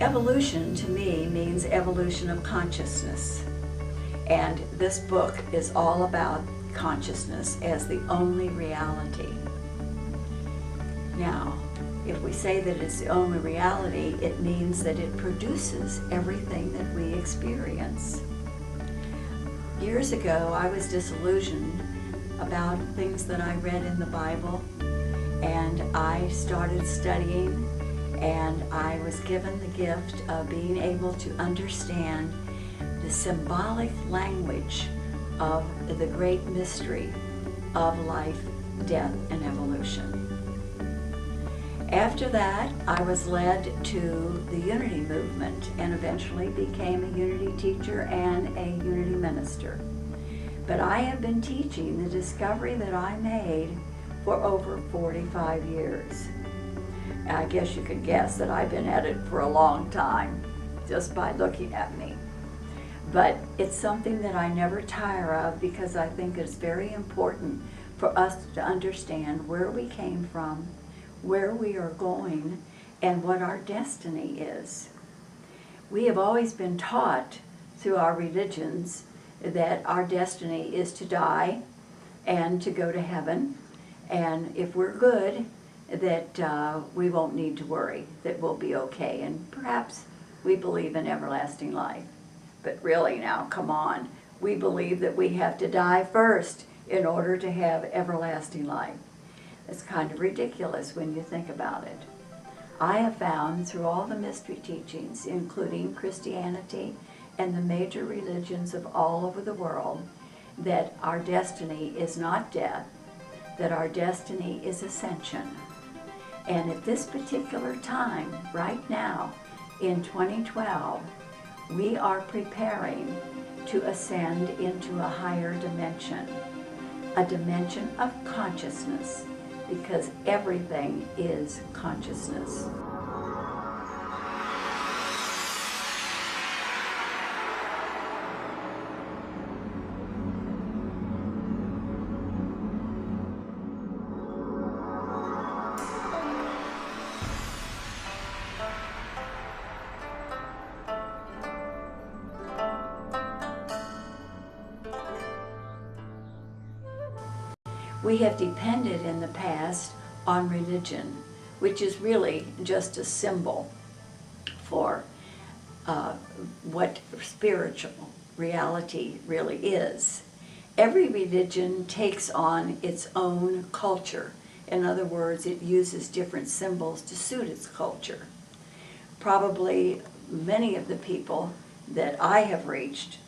Evolution to me means evolution of consciousness. And this book is all about consciousness as the only reality. Now, if we say that it's the only reality, it means that it produces everything that we experience. Years ago, I was disillusioned about things that I read in the Bible, and I started studying, and I was given the gift of being able to understand the symbolic language of the great mystery of life, death, and evolution. After that, I was led to the Unity movement and eventually became a Unity teacher and a Unity minister. But I have been teaching the discovery that I made for over 45 years. I guess you could guess that I've been at it for a long time, just by looking at me. But it's something that I never tire of because I think it's very important for us to understand where we came from, where we are going, and what our destiny is. We have always been taught through our religions that our destiny is to die and to go to heaven, and if we're good, that we won't need to worry, that we'll be okay, and perhaps we believe in everlasting life. But really now, come on, we believe that we have to die first in order to have everlasting life. It's kind of ridiculous when you think about it. I have found through all the mystery teachings, including Christianity and the major religions of all over the world, that our destiny is not death, that our destiny is ascension. And at this particular time, right now, in 2012, we are preparing to ascend into a higher dimension, a dimension of consciousness, because everything is consciousness. We have depended in the past on religion, which is really just a symbol for what spiritual reality really is. Every religion takes on its own culture. In other words, it uses different symbols to suit its culture. Probably many of the people that I have reached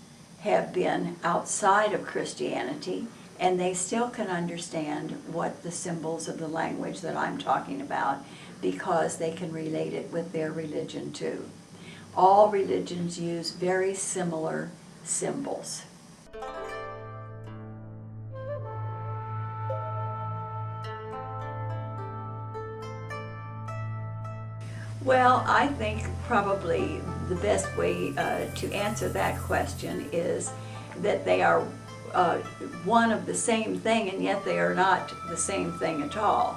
have been outside of Christianity, and they still can understand what the symbols of the language that I'm talking about because they can relate it with their religion too. All religions use very similar symbols. Well, I think probably the best way to answer that question is that they are one of the same thing, and yet they are not the same thing at all.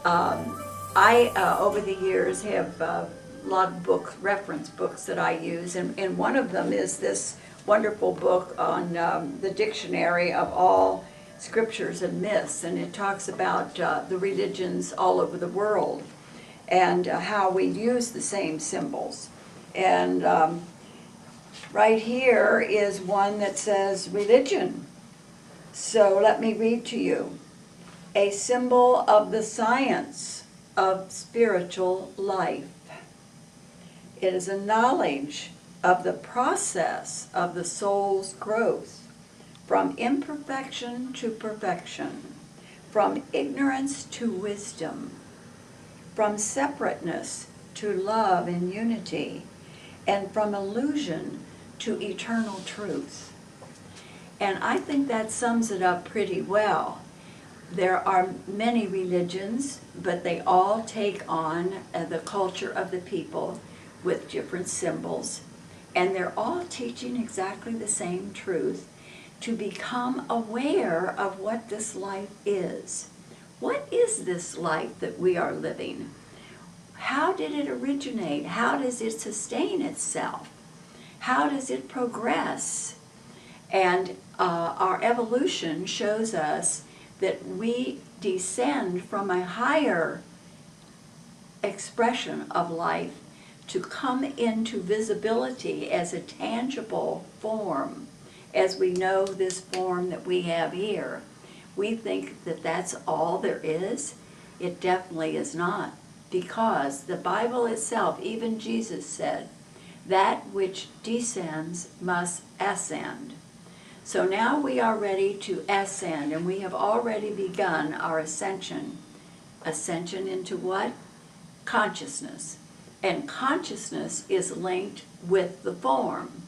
I, over the years, have a lot of reference books that I use, and one of them is this wonderful book on the dictionary of all scriptures and myths, and it talks about the religions all over the world and how we use the same symbols. And right here is one that says religion. So let me read to you. A symbol of the science of spiritual life. It is a knowledge of the process of the soul's growth from imperfection to perfection, from ignorance to wisdom, from separateness to love and unity, and from illusion to eternal truth. And I think that sums it up pretty well. There are many religions, but they all take on the culture of the people with different symbols, and they're all teaching exactly the same truth, to become aware of what this life is. What is this life that we are living? how did it originate? How does it sustain itself? How does it progress? And our evolution shows us that we descend from a higher expression of life to come into visibility as a tangible form, as we know this form that we have here. We think that that's all there is. It definitely is not, because the Bible itself, even Jesus said, that which descends must ascend. So now we are ready to ascend, and we have already begun our ascension. Ascension into what? Consciousness. And consciousness is linked with the form.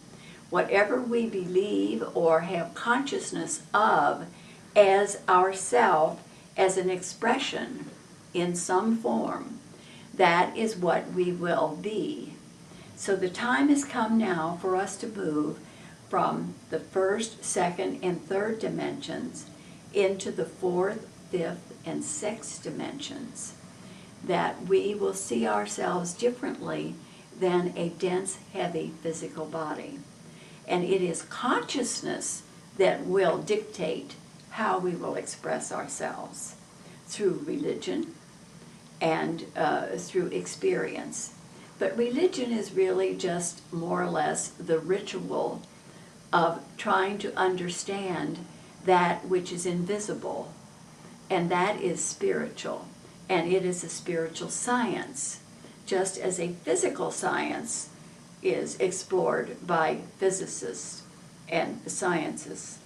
Whatever we believe or have consciousness of as ourself, as an expression in some form, that is what we will be. So the time has come now for us to move from the first, second, and third dimensions into the fourth, fifth, and sixth dimensions, that we will see ourselves differently than a dense, heavy physical body. And it is consciousness that will dictate how we will express ourselves through religion and through experience. But religion is really just more or less the ritual of trying to understand that which is invisible, and that is spiritual, and it is a spiritual science, just as a physical science is explored by physicists and scientists.